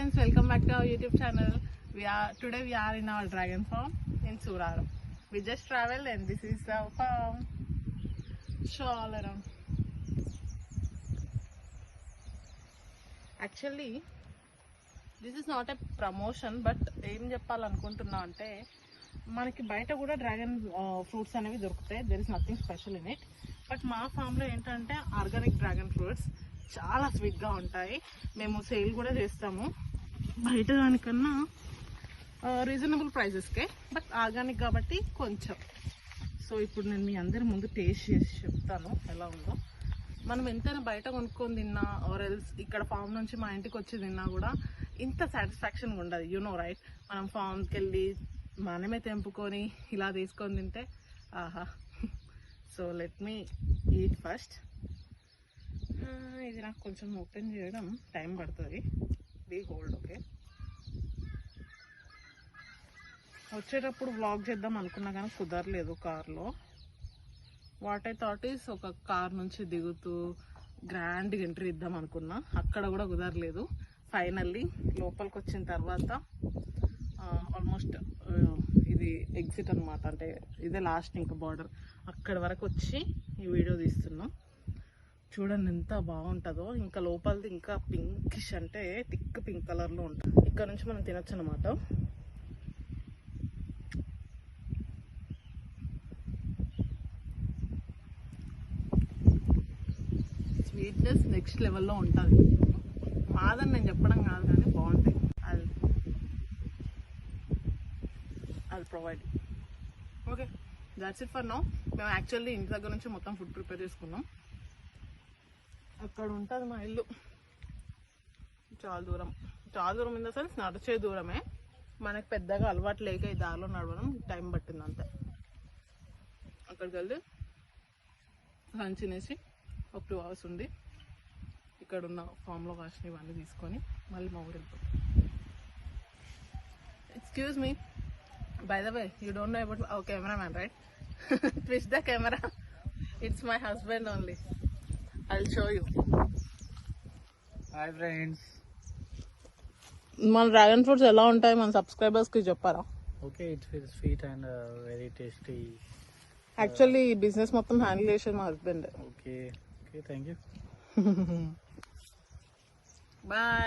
friends, welcome back to our YouTube channel. Today we are in our dragon farm in Suraram. We just traveled and this is our farm. Show all around. Actually, this is not a promotion, but ఏం చెప్పాలనుకుంటున్నా అంటే మనకి బయట కూడా dragon fruits అనేవి దొరుకుతాయి. There is nothing special in it. But మా ఫామ్లో ఏంటంటే ఆర్గానిక్ డ్రాగన్ ఫ్రూట్స్ చాలా స్వీట్గా ఉంటాయి. మేము సేల్ కూడా చేస్తాము బయట దానికన్నా రీజనబుల్ ప్రైజెస్కే, బట్ ఆర్గానిక్ కాబట్టి కొంచెం. సో ఇప్పుడు నేను మీ అందరి ముందు టేస్ట్ చేసి చెప్తాను ఎలా ఉందో. మనం ఎంతైనా బయట కొనుక్కొని తిన్నా ఆర్ ఎల్స్ ఇక్కడ ఫామ్ నుంచి మా ఇంటికి వచ్చి తిన్నా కూడా ఇంత సాటిస్ఫాక్షన్గా ఉండదు. యు నో రైట్, మనం ఫామ్కి వెళ్ళి మనమే తెంపుకొని ఇలా తీసుకొని తింటే ఆహా. So let me eat first. ఇది నాకు కొంచెం ఓపెన్ చేయడం టైం పడుతుంది. Be hold. ఓకే, వచ్చేటప్పుడు వ్లాగ్ చేద్దాం అనుకున్నా కానీ కుదరలేదు కార్లో. వాట్ ఐ థాట్ ఈస్ ఒక కార్ నుంచి దిగుతూ గ్రాండ్గా ఎంట్రీ ఇద్దాం అనుకున్నా, అక్కడ కూడా కుదరలేదు. ఫైనల్లీ లోపలికి వచ్చిన తర్వాత ఆల్మోస్ట్ ఇది ఎగ్జిట్ అనమాట, అంటే ఇదే లాస్ట్ ఇంకా బార్డర్, అక్కడ వరకు వచ్చి ఈ వీడియో తీస్తున్నాం. చూడండి ఎంత బాగుంటుందో. ఇంకా లోపలిది ఇంకా పింకిష్, అంటే థిక్ పింక్ కలర్లో ఉంటుంది. ఇక్కడ నుంచి మనం తినొచ్చు అనమాట. స్వీట్నెస్ నెక్స్ట్ లెవెల్లో ఉంటుంది. మాదని నేను చెప్పడం కాదు కానీ బాగుంటాయి. I'll provide. Okay, that's it for now. మేము యాక్చువల్లీ ఇంటి దగ్గర నుంచి మొత్తం ఫుడ్ ప్రిపేర్ చేసుకున్నాం. అక్కడ ఉంటుంది మా ఇల్లు. చాలా దూరం ఇన్ ద సెన్స్ నడిచే దూరమే. మనకు పెద్దగా అలవాటు లేక ఈ దారిలో నడవడం టైం పట్టింది అంతే. అక్కడికి వెళ్ళి లంచ్ తినేసి ఒక 2 hours ఉండి ఇక్కడ ఉన్న ఫామ్లో కాసిన ఇవన్నీ తీసుకొని మళ్ళీ మా ఊరు వెళ్ళిపోతాం. Excuse me, by the way, you don't know about our cameraman, right? Twist the camera. It's my husband only. I'll show you. Hi friends. మన డ్రాగన్ ఫ్రూట్స్ ఎలా ఉంటాయి మన సబ్స్క్రైబర్స్ కి చెప్పారా? Okay, it feels sweet and very tasty. Actually ఈ business మొత్తం handle చేసేది మా husband. Okay, thank you. Bye.